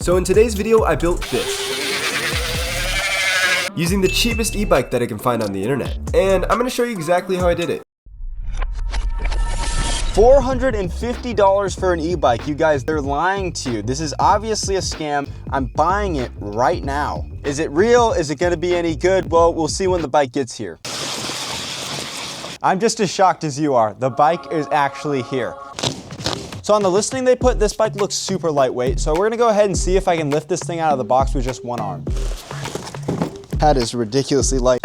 So in today's video, I built this using the cheapest e-bike that I can find on the internet. And I'm gonna show you exactly how I did it. $450 for an e-bike. You guys, they're lying to you. This is obviously a scam. I'm buying it right now. Is it real? Is it gonna be any good? Well, we'll see when the bike gets here. I'm just as shocked as you are. The bike is actually here. So on the listing they put, this bike looks super lightweight. So we're gonna go ahead and see if I can lift this thing out of the box with just one arm. That is ridiculously light.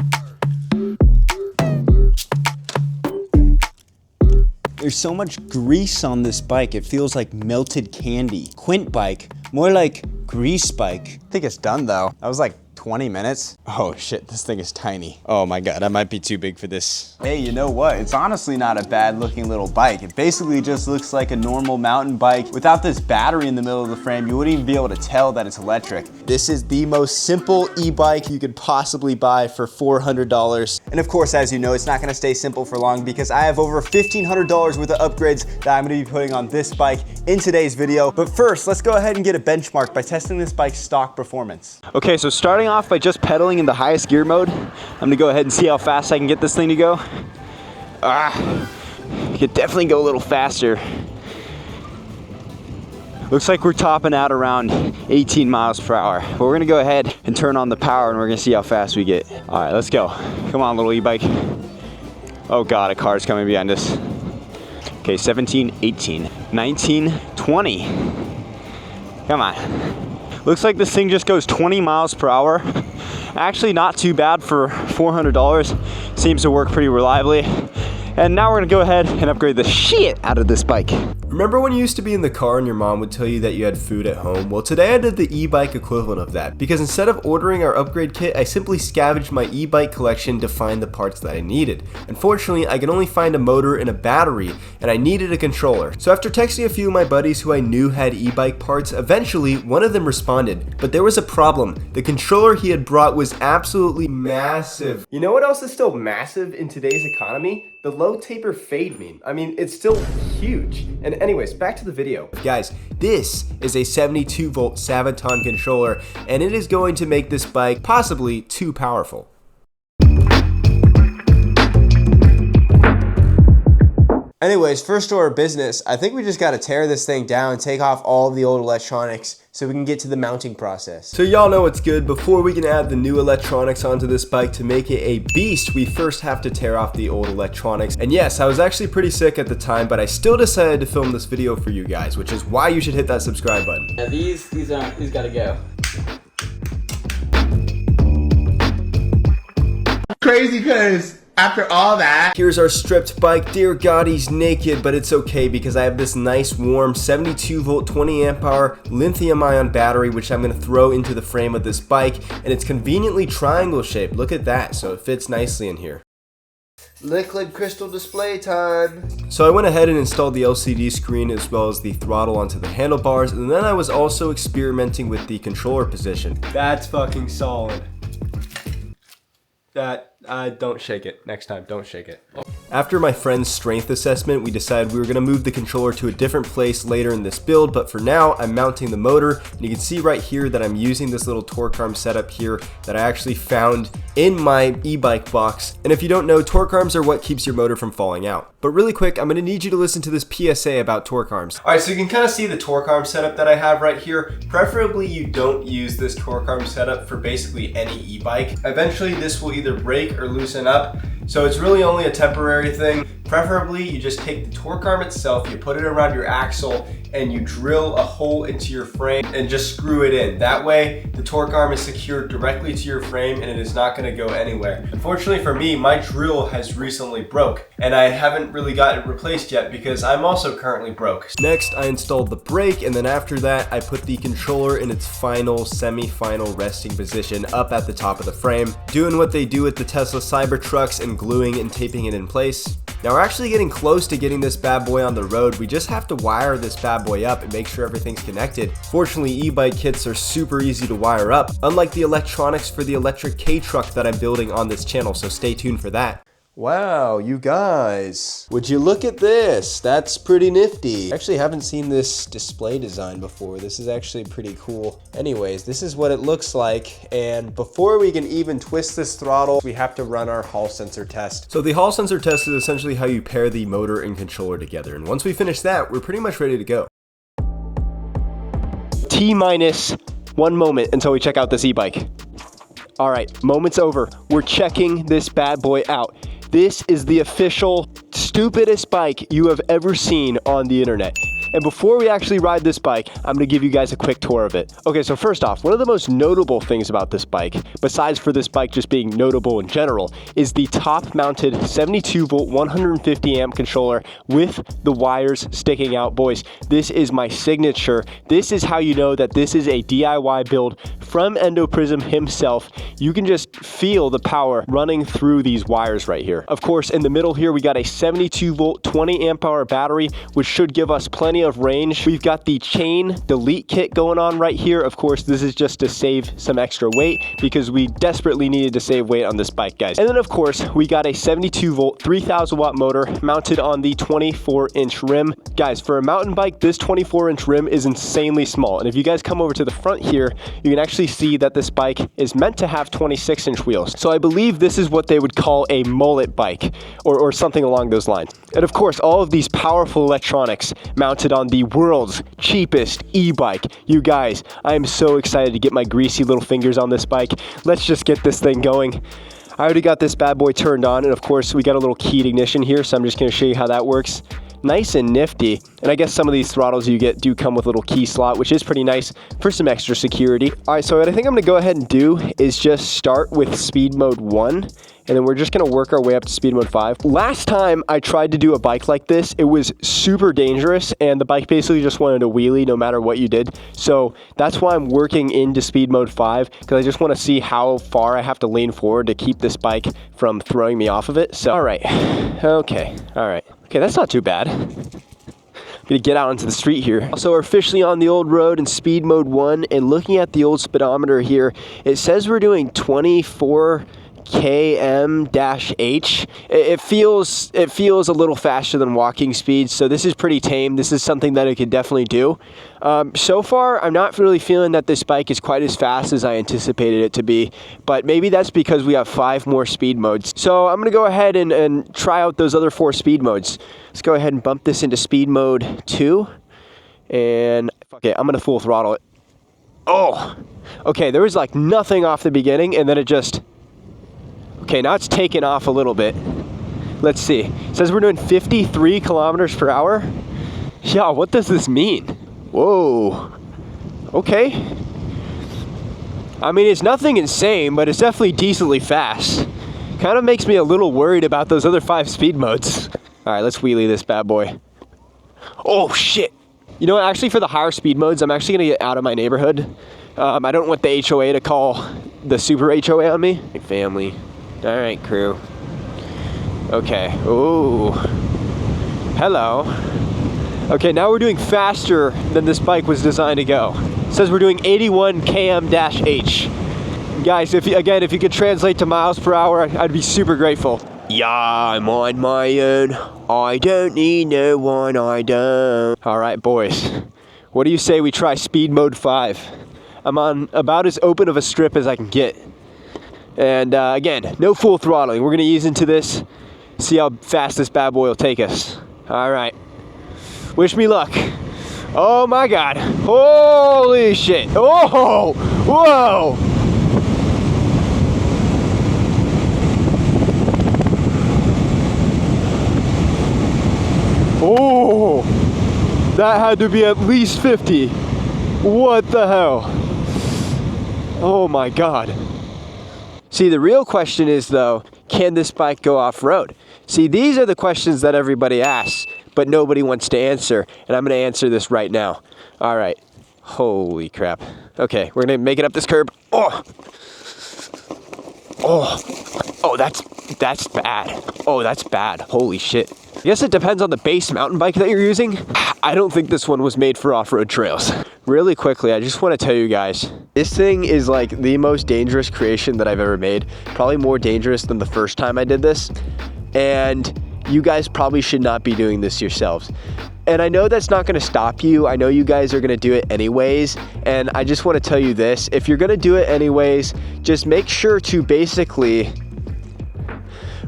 There's so much grease on this bike, it feels like melted candy. QNUT bike, more like grease bike. I think it's done though. That was like 20 minutes. Oh shit, this thing is tiny. Oh my God, I might be too big for this. Hey, you know what? It's honestly not a bad looking little bike. It basically just looks like a normal mountain bike. Without this battery in the middle of the frame, you wouldn't even be able to tell that it's electric. This is the most simple e-bike you could possibly buy for $400. And of course, as you know, it's not gonna stay simple for long because I have over $1,500 worth of upgrades that I'm gonna be putting on this bike in today's video. But first, let's go ahead and get a benchmark by testing this bike's stock performance. Okay, so starting off by just pedaling in the highest gear mode, I'm gonna go ahead and see how fast I can get this thing to go. Could definitely go a little faster. Looks like we're topping out around 18 miles per hour. But we're gonna go ahead and turn on the power and we're gonna see how fast we get. All right, let's go. Come on, little e-bike. Oh God, a car's coming behind us. Okay, 17, 18, 19, 20. Come on. Looks like this thing just goes 20 miles per hour. Actually not too bad for $400. Seems to work pretty reliably. And now we're gonna go ahead and upgrade the shit out of this bike. Remember when you used to be in the car and your mom would tell you that you had food at home? Well, today I did the e-bike equivalent of that, because instead of ordering our upgrade kit, I simply scavenged my e-bike collection to find the parts that I needed. Unfortunately, I could only find a motor and a battery, and I needed a controller. So after texting a few of my buddies who I knew had e-bike parts, eventually one of them responded. But there was a problem. The controller he had brought was absolutely massive. You know what else is still massive in today's economy? The low taper fade meme. I mean, it's still huge. And anyways, back to the video. Guys, this is a 72 volt Saviton controller, and it is going to make this bike possibly too powerful. Anyways, first order of business, I think we just gotta tear this thing down, take off all of the old electronics so we can get to the mounting process. So y'all know what's good. Before we can add the new electronics onto this bike to make it a beast, we first have to tear off the old electronics. And yes, I was actually pretty sick at the time, but I still decided to film this video for you guys, which is why you should hit that subscribe button. Yeah, these gotta go. Crazy, because after all that, here's our stripped bike. Dear God, he's naked, but it's okay because I have this nice warm 72 volt 20 amp hour lithium ion battery, which I'm gonna throw into the frame of this bike, and it's conveniently triangle shaped. Look at that, so it fits nicely in here. Liquid crystal display time. So I went ahead and installed the LCD screen as well as the throttle onto the handlebars, and then I was also experimenting with the controller position. That's fucking solid. Don't shake it. Next time, don't shake it. After my friend's strength assessment, we decided we were gonna move the controller to a different place later in this build, but for now, I'm mounting the motor, and you can see right here that I'm using this little torque arm setup here that I actually found in my e-bike box. And if you don't know, torque arms are what keeps your motor from falling out. But really quick, I'm gonna need you to listen to this PSA about torque arms. All right, so you can kind of see the torque arm setup that I have right here. Preferably, you don't use this torque arm setup for basically any e-bike. Eventually, this will either break or loosen up, so it's really only a temporary thing. Preferably, you just take the torque arm itself, you put it around your axle, and you drill a hole into your frame and just screw it in. That way, the torque arm is secured directly to your frame and it is not gonna go anywhere. Unfortunately for me, my drill has recently broke, and I haven't really got it replaced yet because I'm also currently broke. Next, I installed the brake, and then after that, I put the controller in its final, semi-final resting position up at the top of the frame, doing what they do with the Tesla Cybertrucks and gluing and taping it in place. Now we're actually getting close to getting this bad boy on the road. We just have to wire this bad boy up and make sure everything's connected. Fortunately, e-bike kits are super easy to wire up, unlike the electronics for the electric K-truck that I'm building on this channel, so stay tuned for that. Wow, you guys, would you look at this? That's pretty nifty. I actually haven't seen this display design before. This is actually pretty cool. Anyways, this is what it looks like. And before we can even twist this throttle, we have to run our Hall sensor test. So the Hall sensor test is essentially how you pair the motor and controller together. And once we finish that, we're pretty much ready to go. T-minus 1 moment until we check out this e-bike. All right, moment's over. We're checking this bad boy out. This is the official stupidest bike you have ever seen on the internet. And before we actually ride this bike, I'm gonna give you guys a quick tour of it. Okay, so first off, one of the most notable things about this bike, besides for this bike just being notable in general, is the top mounted 72 volt 150 amp controller with the wires sticking out. Boys, this is my signature. This is how you know that this is a DIY build from ENDOPRYSM himself. You can just feel the power running through these wires right here. Of course, in the middle here, we got a 72 volt 20 amp hour battery, which should give us plenty of range. We've got the chain delete kit going on right here. Of course, this is just to save some extra weight because we desperately needed to save weight on this bike, guys. And then of course, we got a 72 volt 3000 watt motor mounted on the 24-inch rim. Guys, for a mountain bike, this 24-inch rim is insanely small. And if you guys come over to the front here, you can actually see that this bike is meant to have 26-inch wheels. So I believe this is what they would call a mullet bike or something along those lines. And of course, all of these powerful electronics mounted on the world's cheapest e-bike. You guys, I am so excited to get my greasy little fingers on this bike. Let's just get this thing going. I already got this bad boy turned on, and of course we got a little keyed ignition here, so I'm just going to show you how that works. Nice and nifty. And I guess some of these throttles you get do come with a little key slot, which is pretty nice for some extra security. All right, so what I think I'm gonna go ahead and do is just start with speed mode 1, and then we're just gonna work our way up to speed mode 5. Last time I tried to do a bike like this, it was super dangerous, and the bike basically just wanted to wheelie no matter what you did. So that's why I'm working into speed mode 5, because I just wanna see how far I have to lean forward to keep this bike from throwing me off of it. So, all right, okay, all right. Okay, that's not too bad. I'm gonna get out into the street here. So we're officially on the old road in speed mode 1, and looking at the old speedometer here, it says we're doing 24 km-h. It feels a little faster than walking speed, so this is pretty tame. This is something that I could definitely do. So far, I'm not really feeling that this bike is quite as fast as I anticipated it to be, but maybe that's because we have 5 more speed modes. So I'm gonna go ahead and try out those other 4 speed modes. Let's go ahead and bump this into speed mode 2, and fuck it, I'm gonna full throttle it. Oh, okay, there was like nothing off the beginning, and then it just, okay, now it's taken off a little bit. Let's see. It says we're doing 53 kilometers per hour. Yeah, what does this mean? Whoa. Okay. I mean, it's nothing insane, but it's definitely decently fast. Kind of makes me a little worried about those other 5 speed modes. All right, let's wheelie this bad boy. Oh, shit. You know what? Actually, for the higher speed modes, I'm actually going to get out of my neighborhood. I don't want the HOA to call the super HOA on me. Family. All right, crew. Okay. Ooh. Hello. Okay, now we're doing faster than this bike was designed to go. It says we're doing 81 km-h. Guys, if you could translate to miles per hour, I'd be super grateful. Yeah, I'm on my own. I don't need no one, I don't. All right, boys. What do you say we try speed mode 5? I'm on about as open of a strip as I can get. And again, no full throttling. We're gonna ease into this, see how fast this bad boy will take us. All right, wish me luck. Oh my God, holy shit. Oh, whoa. Oh, that had to be at least 50. What the hell? Oh my God. See, the real question is though, can this bike go off-road? See, these are the questions that everybody asks, but nobody wants to answer, and I'm gonna answer this right now. All right, holy crap. Okay, we're gonna make it up this curb. Oh, that's bad. Oh, that's bad, holy shit. I guess it depends on the base mountain bike that you're using. I don't think this one was made for off-road trails. Really quickly, I just want to tell you guys, this thing is like the most dangerous creation that I've ever made. Probably more dangerous than the first time I did this. and you guys probably should not be doing this yourselves. And I know that's not gonna stop you. I know you guys are gonna do it anyways. And I just wanna tell you this, if you're gonna do it anyways, just make sure to basically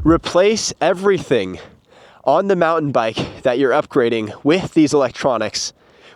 replace everything on the mountain bike that you're upgrading with these electronics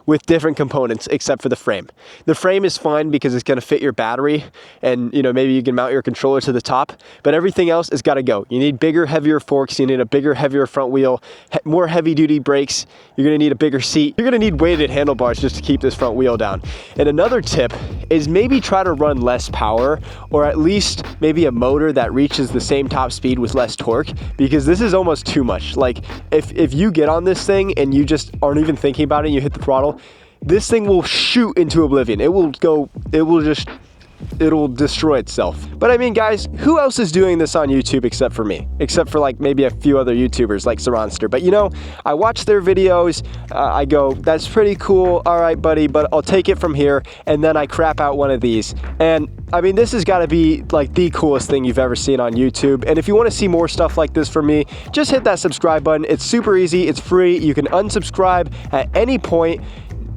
with different components except for the frame. The frame is fine because it's gonna fit your battery and maybe you can mount your controller to the top, but everything else has gotta go. You need bigger, heavier forks, you need a bigger, heavier front wheel, more heavy duty brakes, you're gonna need a bigger seat, you're gonna need weighted handlebars just to keep this front wheel down. And another tip is maybe try to run less power, or at least maybe a motor that reaches the same top speed with less torque, because this is almost too much. Like if you get on this thing and you just aren't even thinking about it and you hit the throttle, this thing will shoot into oblivion. It'll destroy itself. But I mean, guys, who else is doing this on YouTube except for me? Except for like maybe a few other YouTubers like Saronster. But I watch their videos, I go, that's pretty cool, all right, buddy, but I'll take it from here, and then I crap out one of these. And I mean, this has got to be like the coolest thing you've ever seen on YouTube. And if you want to see more stuff like this from me, just hit that subscribe button. It's super easy, it's free, you can unsubscribe at any point.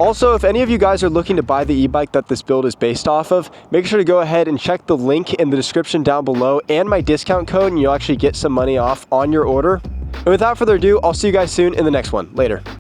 Also, if any of you guys are looking to buy the e-bike that this build is based off of, make sure to go ahead and check the link in the description down below and my discount code, and you'll actually get some money off on your order. And without further ado, I'll see you guys soon in the next one. Later.